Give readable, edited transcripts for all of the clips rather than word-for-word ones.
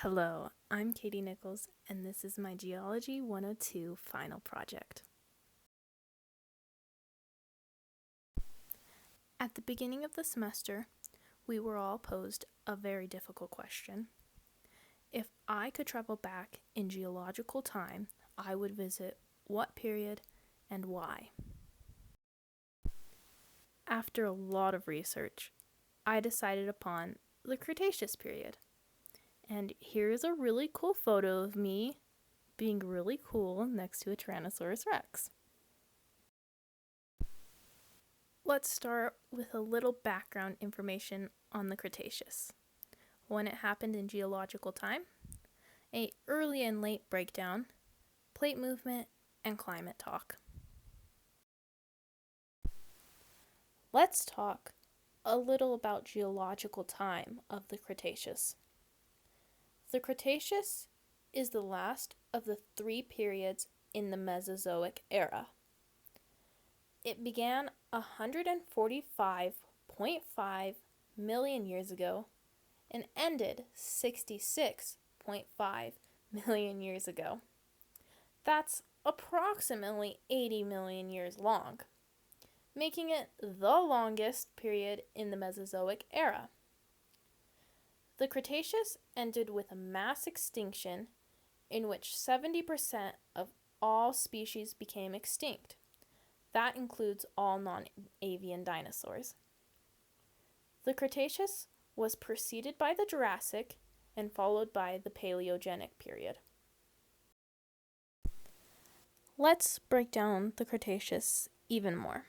Hello, I'm Katie Nichols, and this is my Geology 102 final project. At the beginning of the semester, we were all posed a very difficult question. If I could travel back in geological time, I would visit what period and why? After a lot of research, I decided upon the Cretaceous period. And here's a really cool photo of me being really cool next to a Tyrannosaurus Rex. Let's start with a little background information on the Cretaceous. When it happened in geological time, a early and late breakdown, plate movement, and climate talk. Let's talk a little about geological time of the Cretaceous. The Cretaceous is the last of the three periods in the Mesozoic era. It began 145.5 million years ago and ended 66.5 million years ago. That's approximately 80 million years long, making it the longest period in the Mesozoic era. The Cretaceous ended with a mass extinction in which 70% of all species became extinct. That includes all non-avian dinosaurs. The Cretaceous was preceded by the Jurassic and followed by the Paleogenic period. Let's break down the Cretaceous even more.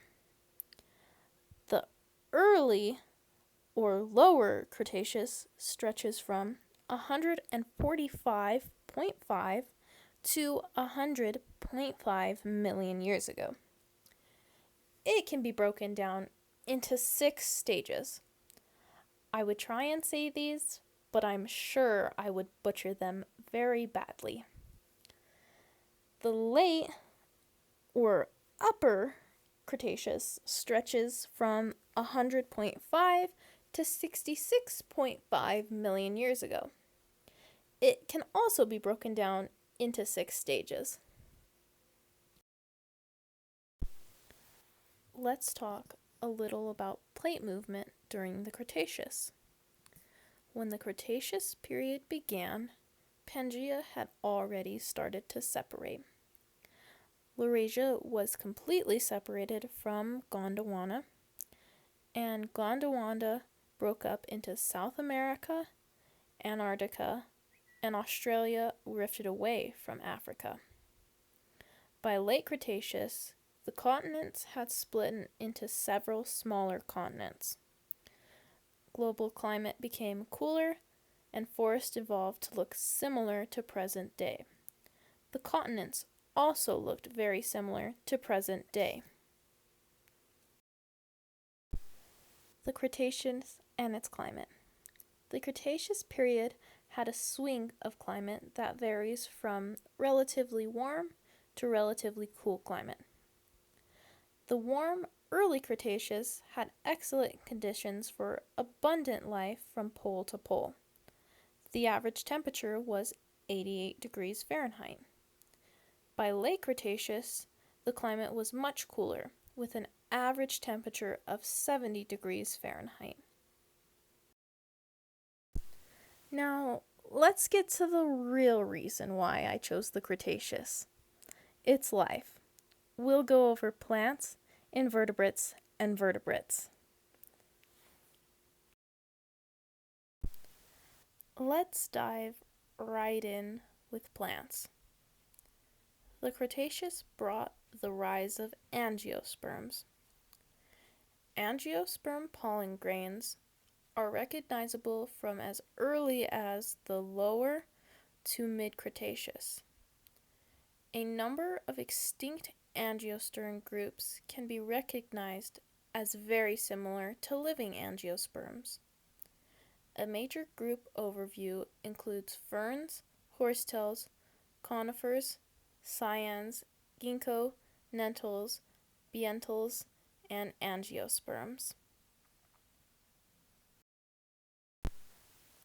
The early or lower Cretaceous stretches from 145.5 to 100.5 million years ago. It can be broken down into 6 stages. I would try and say these, but I'm sure I would butcher them very badly. The late or upper Cretaceous stretches from 100.5 to 66.5 million years ago. It can also be broken down into 6 stages. Let's talk a little about plate movement during the Cretaceous. When the Cretaceous period began, Pangaea had already started to separate. Laurasia was completely separated from Gondwana, and Gondwana broke up into South America, Antarctica, and Australia rifted away from Africa. By late Cretaceous, the continents had split into several smaller continents. Global climate became cooler, and forests evolved to look similar to present day. The continents also looked very similar to present day. The Cretaceous and its climate. The Cretaceous period had a swing of climate that varies from relatively warm to relatively cool climate. The warm early Cretaceous had excellent conditions for abundant life from pole to pole. The average temperature was 88 degrees Fahrenheit. By late Cretaceous, the climate was much cooler, with an average temperature of 70 degrees Fahrenheit. Now, let's get to the real reason why I chose the Cretaceous. It's life. We'll go over plants, invertebrates, and vertebrates. Let's dive right in with plants. The Cretaceous brought the rise of angiosperms. Angiosperm pollen grains are recognizable from as early as the lower to mid-Cretaceous. A number of extinct angiosperm groups can be recognized as very similar to living angiosperms. A major group overview includes ferns, horsetails, conifers, cyans, ginkgo, nettles, bientals, and angiosperms.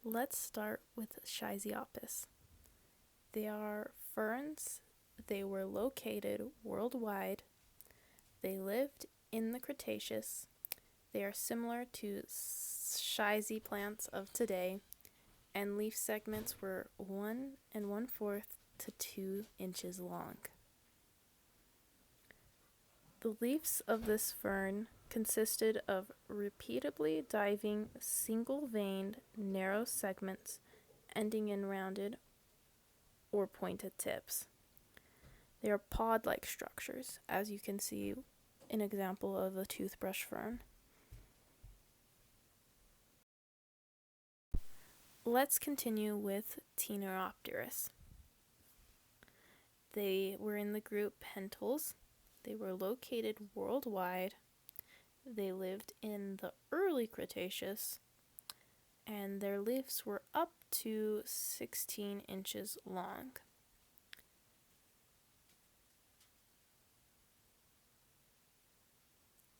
Let's start with Schiziopus. They are ferns. They were located worldwide. They lived in the Cretaceous. They are similar to Schizy plants of today, and leaf segments were 1 1/4 to 2 inches long. The leaves of this fern consisted of repeatedly diving, single-veined, narrow segments ending in rounded or pointed tips. They are pod-like structures, as you can see an example of the toothbrush fern. Let's continue with Pteronopterus. They were in the group Pentals. They were located worldwide. They lived in the early Cretaceous, and their leaves were up to 16 inches long.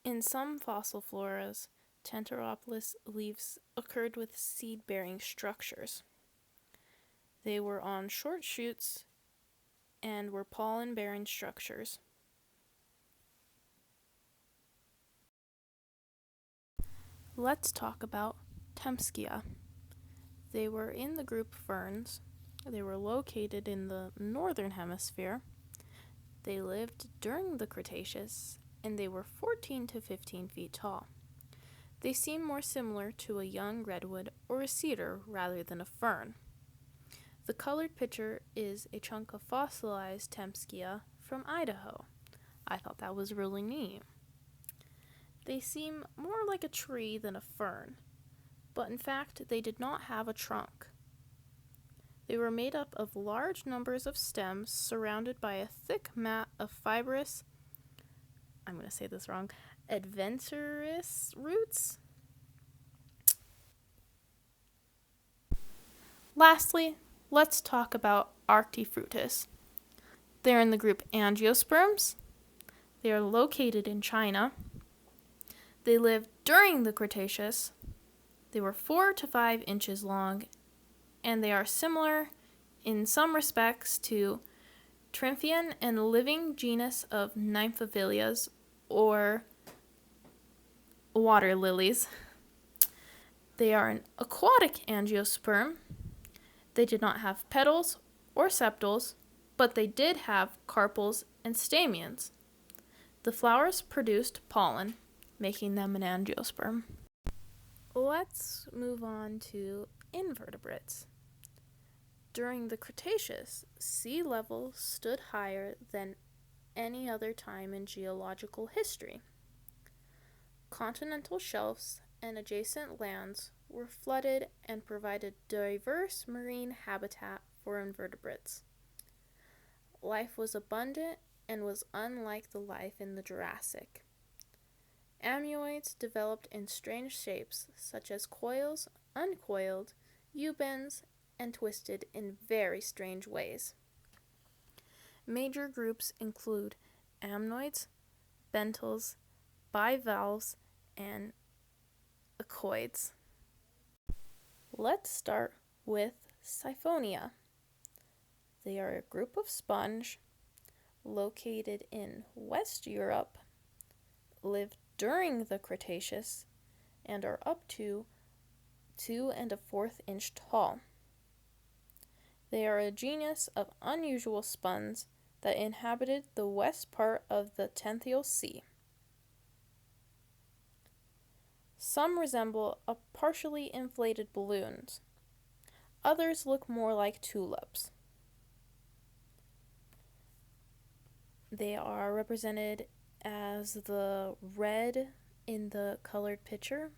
In some fossil floras, Pteronopterus leaves occurred with seed-bearing structures. They were on short shoots and were pollen-bearing structures. Let's talk about Temschia. They were in the group ferns. They were located in the northern hemisphere. They lived during the Cretaceous, and they were 14 to 15 feet tall. They seem more similar to a young redwood or a cedar rather than a fern. The colored picture is a chunk of fossilized Temschia from Idaho. I thought that was really neat. They seem more like a tree than a fern, but in fact they did not have a trunk. They were made up of large numbers of stems surrounded by a thick mat of fibrous, I'm going to say this wrong, adventice roots. Lastly, let's talk about Arctifrutis. They're in the group Angiosperms. They are located in China. They lived during the Cretaceous. They were 4 to 5 inches long, and they are similar in some respects to Trymphian and living genus of Nymphalias or water lilies. They are an aquatic angiosperm. They did not have petals or sepals, but they did have carpels and stamens. The flowers produced pollen, making them an angiosperm. Let's move on to invertebrates. During the Cretaceous, sea level stood higher than any other time in geological history. Continental shelves and adjacent lands were flooded and provided diverse marine habitat for invertebrates. Life was abundant and was unlike the life in the Jurassic. Ammoids developed in strange shapes, such as coils, uncoiled, U-bends, and twisted in very strange ways. Major groups include ammoids, bentals, bivalves, and echoids. Let's start with Siphonia. They are a group of sponge located in West Europe, lived during the Cretaceous, and are up to 2 1/4 inch tall. They are a genus of unusual sponges that inhabited the west part of the Tethys Sea. Some resemble a partially inflated balloons. Others look more like tulips. They are represented as the red in the colored picture.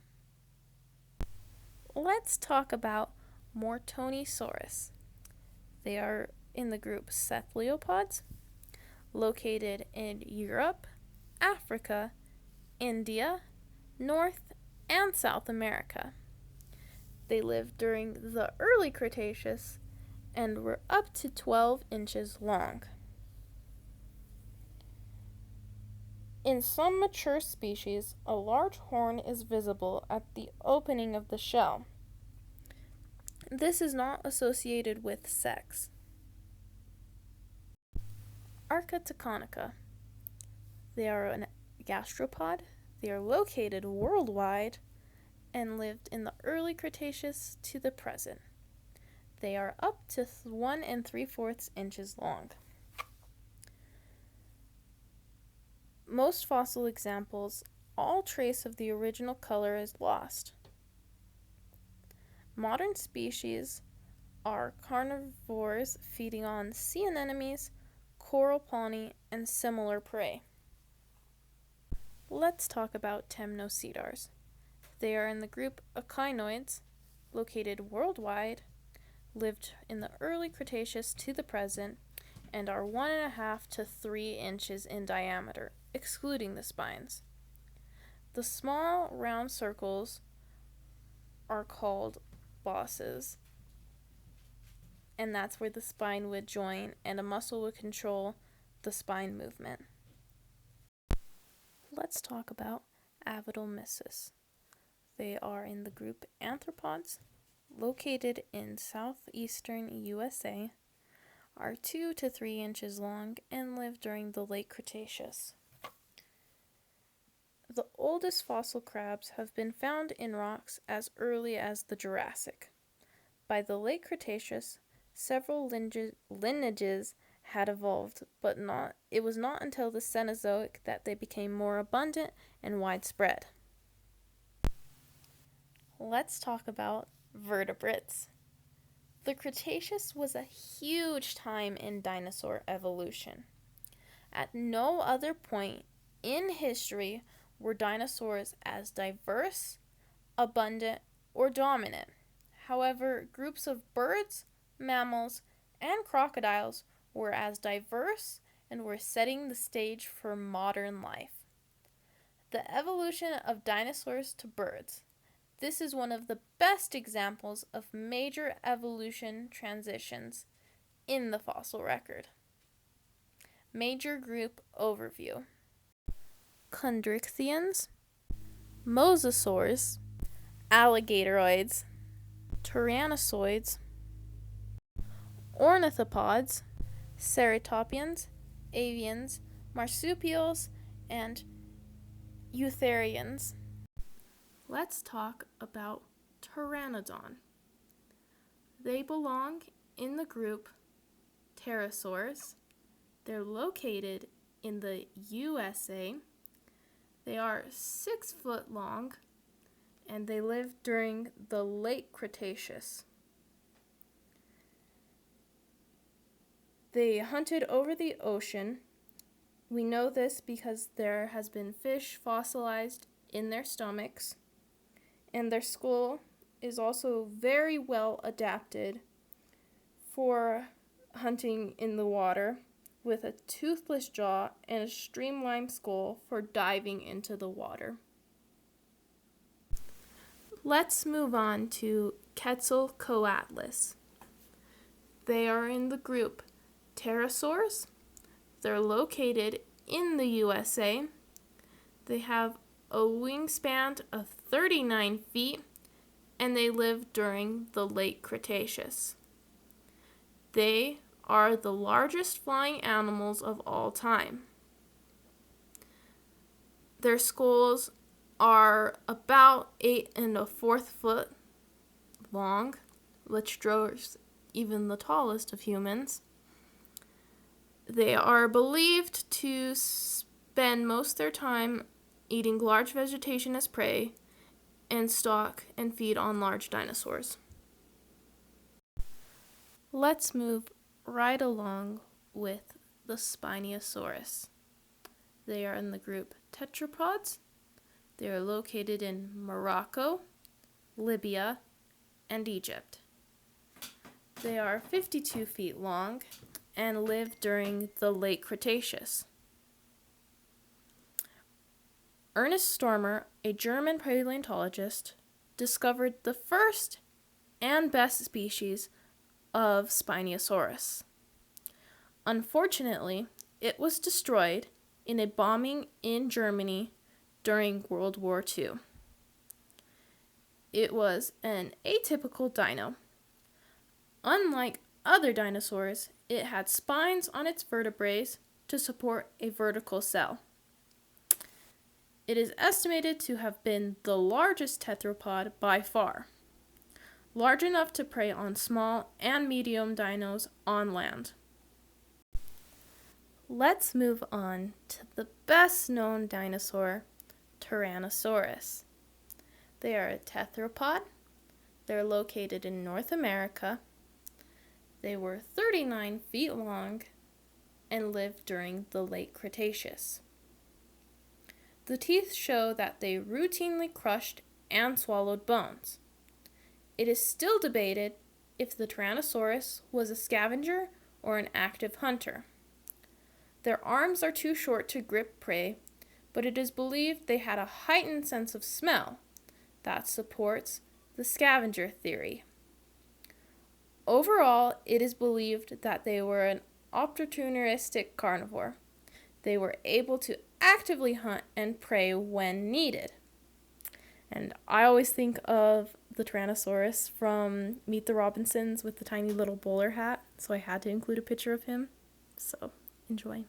Let's talk about Mortonisaurus. They are in the group cephalopods, located in Europe, Africa, India, North and South America. They lived during the early Cretaceous and were up to 12 inches long. In some mature species, a large horn is visible at the opening of the shell. This is not associated with sex. Archaeopteryx. They are a gastropod. They are located worldwide and lived in the early Cretaceous to the present. They are up to 1 3/4 inches long. Most fossil examples, all trace of the original color is lost. Modern species are carnivores feeding on sea anemones, coral polypi, and similar prey. Let's talk about temnoceidars. They are in the group echinoids, located worldwide, lived in the early Cretaceous to the present, and are 1.5 to 3 inches in diameter, excluding the spines. The small round circles are called bosses, and that's where the spine would join and a muscle would control the spine movement. Let's talk about avidomysis. They are in the group arthropods, located in southeastern USA, are 2 to 3 inches long, and lived during the late Cretaceous. The oldest fossil crabs have been found in rocks as early as the Jurassic. By the late Cretaceous, several lineages had evolved, but it was not until the Cenozoic that they became more abundant and widespread. Let's talk about vertebrates. The Cretaceous was a huge time in dinosaur evolution. At no other point in history were dinosaurs as diverse, abundant, or dominant. However, groups of birds, mammals, and crocodiles were as diverse and were setting the stage for modern life. The evolution of dinosaurs to birds. This is one of the best examples of major evolution transitions in the fossil record. Major group overview. Chondrichthyans, mosasaurs, alligatoroids, tyrannosaurs, ornithopods, ceratopians, avians, marsupials, and eutherians. Let's talk about pteranodon. They belong in the group pterosaurs. They're located in the USA. They are 6 foot long, and they lived during the late Cretaceous. They hunted over the ocean. We know this because there has been fish fossilized in their stomachs, and their skull is also very well adapted for hunting in the water, with a toothless jaw and a streamlined skull for diving into the water. Let's move on to Quetzalcoatlus. They are in the group pterosaurs. They're located in the USA. They have a wingspan of 39 feet, and they lived during the late Cretaceous. They are the largest flying animals of all time. Their skulls are about 8 1/4 foot long, which dwarfs even the tallest of humans. They are believed to spend most of their time eating large vegetation as prey and stalk and feed on large dinosaurs. Let's move right along with the Spinosaurus. They are in the group tetrapods. They are located in Morocco, Libya, and Egypt. They are 52 feet long and lived during the late Cretaceous. Ernest Stormer, a German paleontologist, discovered the first and best species of Spinosaurus. Unfortunately, it was destroyed in a bombing in Germany during World War II. It was an atypical dino. Unlike other dinosaurs, it had spines on its vertebrae to support a vertical cell. It is estimated to have been the largest tetrapod by far, large enough to prey on small and medium dinos on land. Let's move on to the best known dinosaur, Tyrannosaurus. They are a tetrapod. They're located in North America. They were 39 feet long and lived during the late Cretaceous. The teeth show that they routinely crushed and swallowed bones. It is still debated if the Tyrannosaurus was a scavenger or an active hunter. Their arms are too short to grip prey, but it is believed they had a heightened sense of smell that supports the scavenger theory. Overall, it is believed that they were an opportunistic carnivore. They were able to actively hunt and prey when needed. And I always think of the Tyrannosaurus from Meet the Robinsons with the tiny little bowler hat, so I had to include a picture of him. So, enjoy.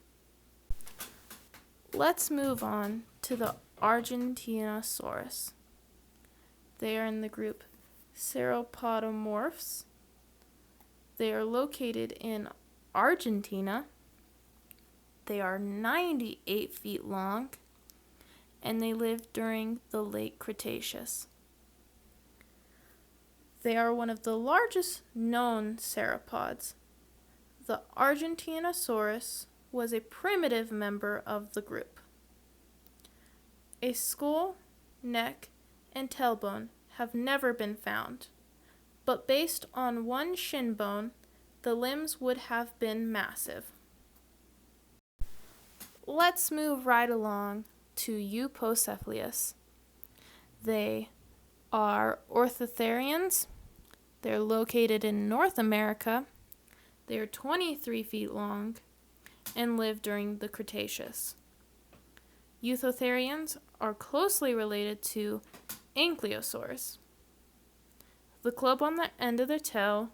Let's move on to the Argentinosaurus. They are in the group Sauropodomorphs. They are located in Argentina. They are 98 feet long, and they lived during the late Cretaceous. They are one of the largest known sauropods. The Argentinosaurus was a primitive member of the group. A skull, neck, and tailbone have never been found, but based on one shin bone, the limbs would have been massive. Let's move right along to Eupocephalus. They are orthitherians. They're located in North America. They are 23 feet long and lived during the Cretaceous. Eutherians are closely related to ankylosaurs. The club on the end of their tail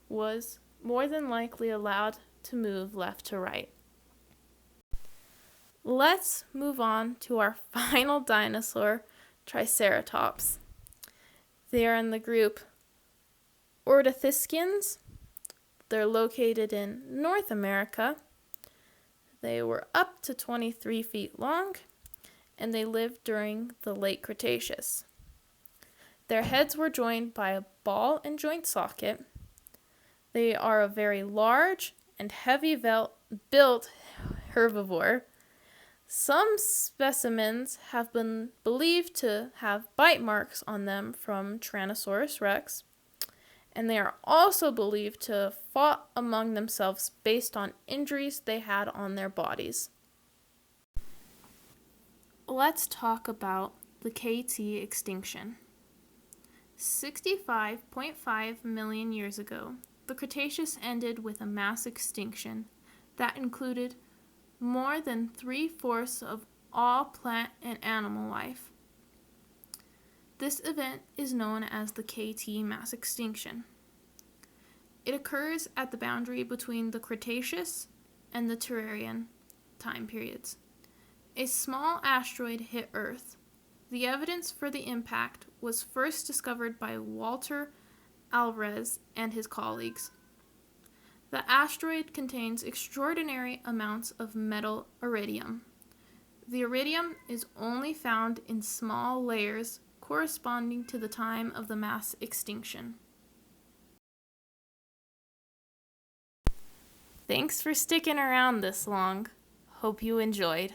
was more than likely allowed to move left to right. Let's move on to our final dinosaur, Triceratops. They are in the group Ornithischians. They're located in North America. They were up to 23 feet long, and they lived during the late Cretaceous. Their heads were joined by a ball and joint socket. They are a very large and heavy-built herbivore. Some specimens have been believed to have bite marks on them from Tyrannosaurus rex, and they are also believed to have fought among themselves based on injuries they had on their bodies. Let's talk about the KT extinction. 65.5 million years ago, the Cretaceous ended with a mass extinction that included more than 3/4 of all plant and animal life. This event is known as the KT mass extinction. It occurs at the boundary between the Cretaceous and the Terrarian time periods. A small asteroid hit Earth. The evidence for the impact was first discovered by Walter Alvarez and his colleagues. The asteroid contains extraordinary amounts of metal iridium. The iridium is only found in small layers corresponding to the time of the mass extinction. Thanks for sticking around this long. Hope you enjoyed.